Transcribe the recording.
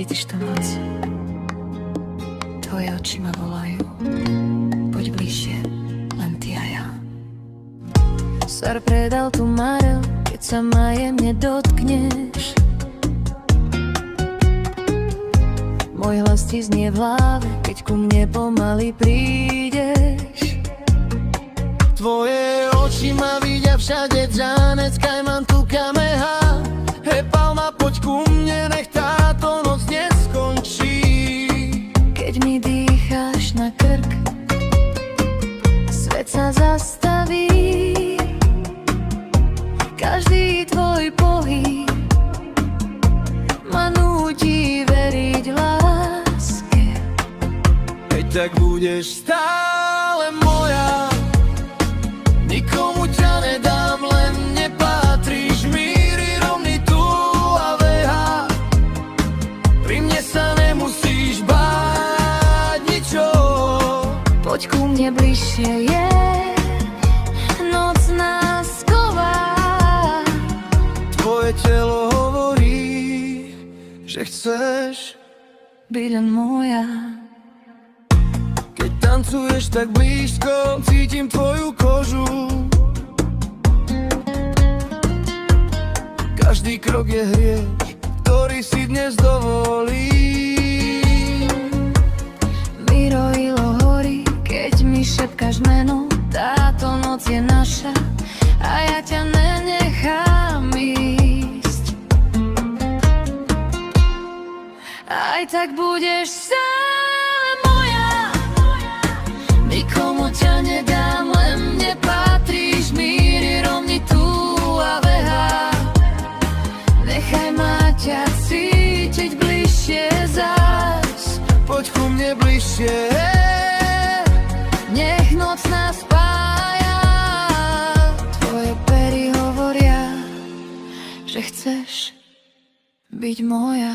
cítiš tú noc. Tvoje oči ma volajú. Poď bližšie, len ty a ja. Svar predal tu marel, keď sa ma jemne dotkneš. Môj hlas ti znie v hlave, keď ku mne pomaly prídeš. Tvoje oči ma vidia všade, Džanec, Kajman, tu Kameha. Hej Palma, poď ku mne, nech táto noc neskončí. Keď mi dýcháš na krk, svet sa zastaví. Každý tvoj pohyb ma núti veriť láske. Hej, tak budeš stále moja, nikomu ťa nedám, len nepatríš. Míry, rovný tu a veha, pri mne sa nemusíš báť ničo. Poď ku mne bližšie, je noc nás sková. Tvoje telo hovorí, že chceš byť len moja. Keď tancuješ tak blízko, cítim tvoju kožu. Každý krok je hriech, ktorý si dnes dovolím. Mi rojilo hory, keď mi šepkáš meno. Táto noc je naša a ja ťa nenechám ísť. Aj tak budeš stále moja, nikomu ťa nedám, len mne patríš. Míry, rovni tu a veha, nechaj ma ťa cítiť bližšie zás. Poď ku mne bližšie, Nech noc nás spája. Tvoje pery hovoria, že chceš byť moja.